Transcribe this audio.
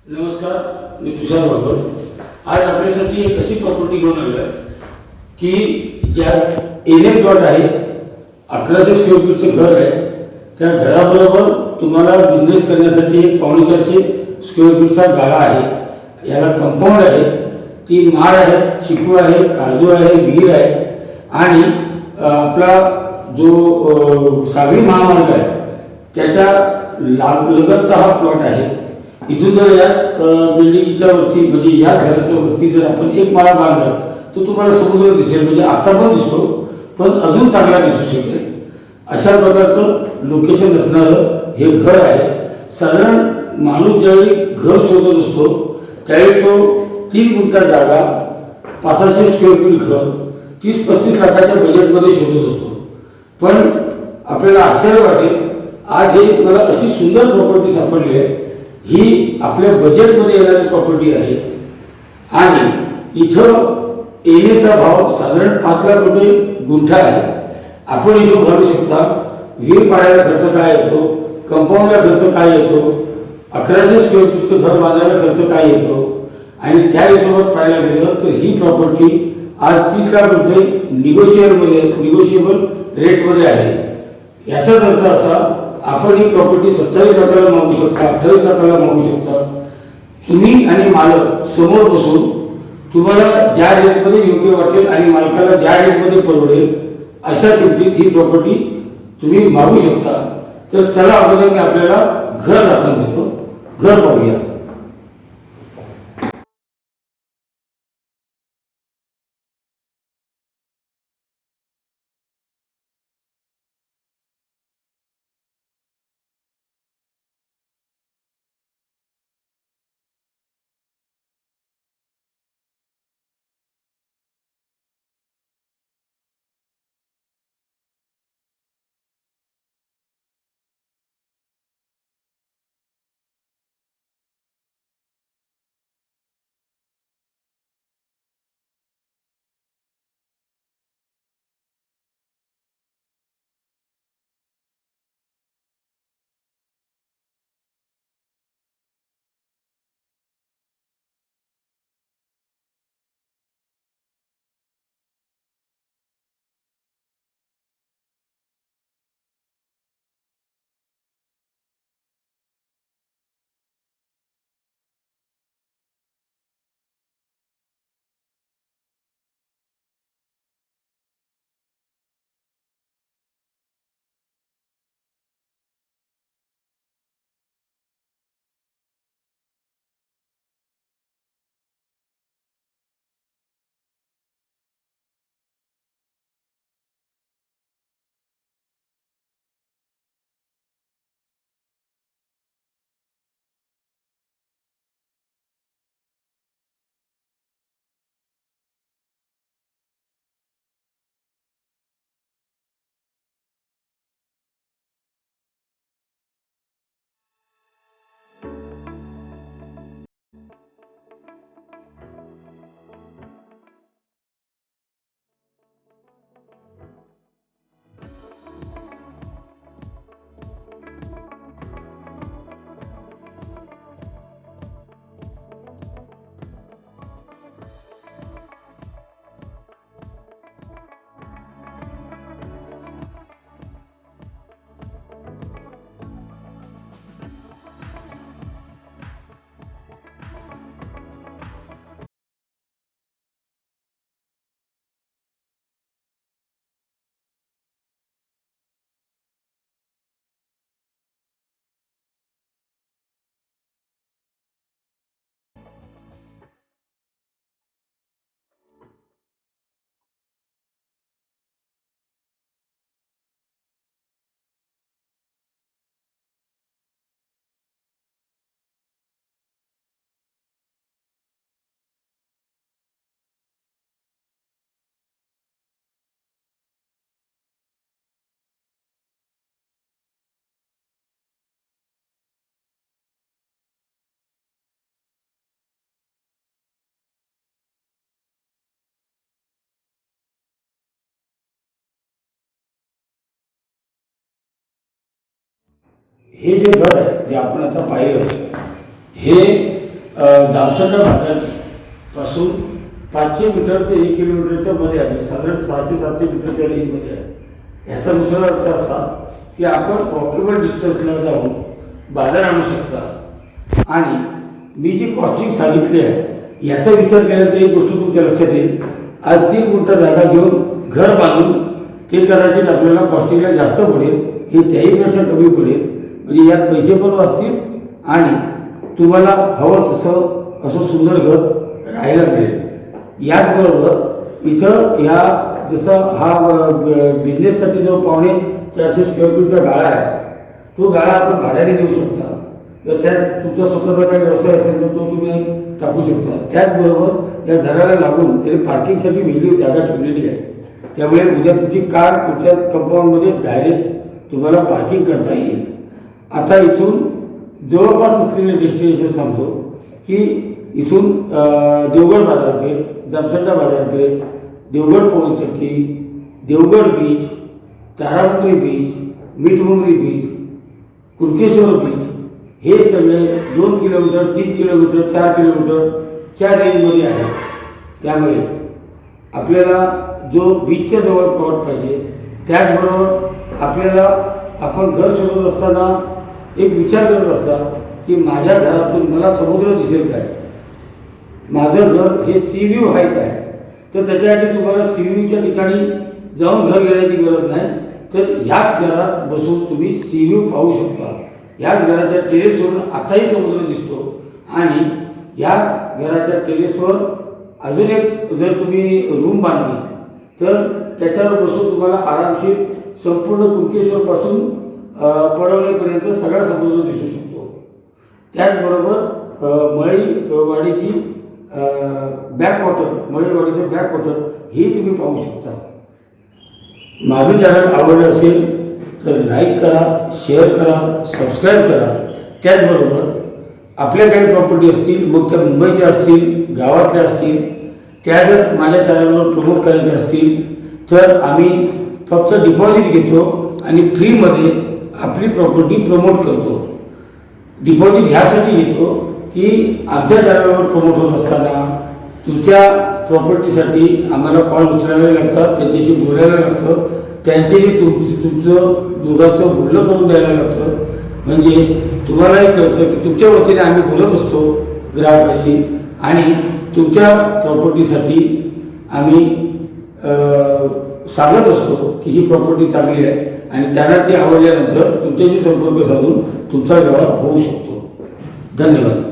नमस्कार, मी तुषार बाबर. आज आपल्यासाठी एक अशी प्रॉपर्टी घेऊन आलो आहे की ज्यात एन प्लॉट आहे, 1100 स्क्वेअर फीटचं घर आहे. त्या घराबरोबर तुम्हाला बिझनेस करण्यासाठी एक 450 स्क्वेअर फीटचा गाळा आहे. याला कंपाऊंड आहे, 3 माळ आहेत, चिकू आहे, काजू आहे, विहीर आहे आणि आपला जो सागरी महामार्ग आहे त्याच्या लगतचा हा प्लॉट आहे. इथून जर याच बिल्डिंगच्या वरती म्हणजे याच घराच्या वरती जर आपण एक माळा बांधला तर तुम्हाला समुद्र दिसेल. म्हणजे आता पण दिसतो, पण अजून चांगला दिसू शकेल अशा प्रकारचं लोकेशन असणारं हे घर आहे. साधारण माणूस ज्यावेळी घर शोधत असतो त्यावेळी तो 3 गुंठा जागा, 500 स्क्वेअर फीट घर, 30-35 लाखाच्या बजेटमध्ये शोधत असतो. पण आपल्याला आश्चर्य वाटेल, आज हे मला अशी सुंदर प्रॉपर्टी सापडली आहे. ही आपल्या बजेटमध्ये येणारी प्रॉपर्टी आहे आणि इथं एरियाचा भाव साधारण 5 लाख रुपये गुंठा आहे. आपण हिशोब घालू शकता. विहीर पाडायला खर्च काय येतो, कंपाऊंडला खर्च काय येतो, 1100 स्क्वेअर फीटचं घर बांधायला खर्च काय येतो आणि त्या हिशोबात पाहायला गेलं तर ही प्रॉपर्टी आज 30 लाख रुपये निगोशिएबल रेटमध्ये आहे. याचाच अर्थ असा, आपण ही प्रॉपर्टी 27 लाखाला मागू शकता, 28 लाखाला मागू शकता. तुम्ही आणि मालक समोर बसून तुम्हाला ज्या रेटमध्ये योग्य वाटेल आणि मालकाला ज्या रेटमध्ये परवडेल अशा किमतीत ही प्रॉपर्टी तुम्ही मागू शकता. तर चला अगोदर मी आपल्याला घर दाखवून देतो. घर पाहूया. हे जे घर आहे जे आपण आता पाहिलं, हे जामसंडा बाजारपासून 500 मीटर ते 1 किलोमीटरच्या मध्ये आहे, साधारण 600-700 मीटरच्या रेंजमध्ये आहे. याचा दुसरा अर्थ असा की आपण वॉकेबल डिस्टन्सला जाऊन बाजार आणू शकता. आणि मी जी कॉस्टिंग सांगितली आहे याचा विचार केल्यानंतर एक गोष्ट तुमच्या लक्षात येईल. आज 3 गुंठा जागा घेऊन घर बांधून ते कदाचित आपल्याला कॉस्टिंगला जास्त पडेल, हे त्याहीपेक्षा कमी पडेल. म्हणजे यात पैसे पण वाचतील आणि तुम्हाला हवं तसं असं सुंदर घर राहायला मिळेल. याचबरोबर इथं ह्या जसं हा बिझनेससाठी जो 450 स्क्वेअर फीटचा गाळा आहे, तो गाळा आपण भाड्याने देऊ शकता किंवा त्यात तुमचा स्वतःचा काही व्यवसाय असेल तर तो तुम्ही टाकू शकता. त्याचबरोबर या घराला लागून त्याने पार्किंगसाठी वेगळी जागा ठेवलेली आहे. त्यामुळे उद्या तुमची कार तुमच्या कंपाऊंडमध्ये डायरेक्ट तुम्हाला पार्किंग करता येईल. आता इथून जवळपास असलेले डेस्टिनेशन सांगतो की इथून देवगड बाजारपेठ, जामसंडा बाजारपेठ, देवगड पोहचक्की, Devgad beach, Taramungari beach, Mithmungari beach, Kunkeshwar beach हे सगळे 2 किलोमीटर, 3 किलोमीटर, 4 किलोमीटरच्या रेंजमध्ये आहे. त्यामुळे आपल्याला जो बीचच्या जवळ प्लॉट पाहिजे, त्याचबरोबर आपल्याला आपण घर शोधत असताना एक विचार करत असता की माझ्या घरातून मला समुद्र दिसेल काय, माझं घर हे सी व्ह्यू आहे काय. तर त्याच्यासाठी तुम्हाला सी व्ह्यूच्या ठिकाणी जाऊन घर घेण्याची गरज नाही, तर याच घरात बसून तुम्ही सी व्ह्यू पाहू शकता. याच घराच्या टेरेसवरून आताही समुद्र दिसतो आणि या घराच्या टेरेसवर अजून एक जर तुम्ही रूम बांधली तर त्याच्यावर बसून तुम्हाला आरामशीर संपूर्ण कुणकेश्वरपासून पडवणीपर्यंत सगळा समुद्र दिसू शकतो. त्याचबरोबर मळईवाडीची बॅकवॉटर, मळईवाडीचं बॅकवॉटर हे तुम्ही पाहू शकता. माझं चॅनल आवडलं असेल तर लाईक करा, शेअर करा, सबस्क्राईब करा. त्याचबरोबर आपल्या काही प्रॉपर्टी असतील, मग त्या मुंबईच्या असतील, गावातल्या असतील, त्या जर माझ्या चॅनलवर प्रमोट करायच्या असतील तर आम्ही फक्त डिपॉझिट घेतो आणि फ्रीमध्ये आपली प्रॉपर्टी प्रमोट करतो. डिपॉझिट ह्यासाठी घेतो की आमच्या चॅनलवर प्रमोट होत असताना तुमच्या प्रॉपर्टीसाठी आम्हाला कॉल उचलावे लागतात, त्यांच्याशी बोलायला लागतं, त्यांच्याशी तुमचं दोघांचं बोलणं करून द्यायला लागतं. म्हणजे तुम्हालाही कळतं की तुमच्या वतीने आम्ही बोलत असतो ग्राहकाशी आणि तुमच्या प्रॉपर्टीसाठी आम्ही सांगत असतो की ही प्रॉपर्टी चांगली आहे आणि त्यांना ती आवडल्यानंतर तुमच्याशी संपर्क साधून तुमचा व्यवहार होऊ शकतो. धन्यवाद.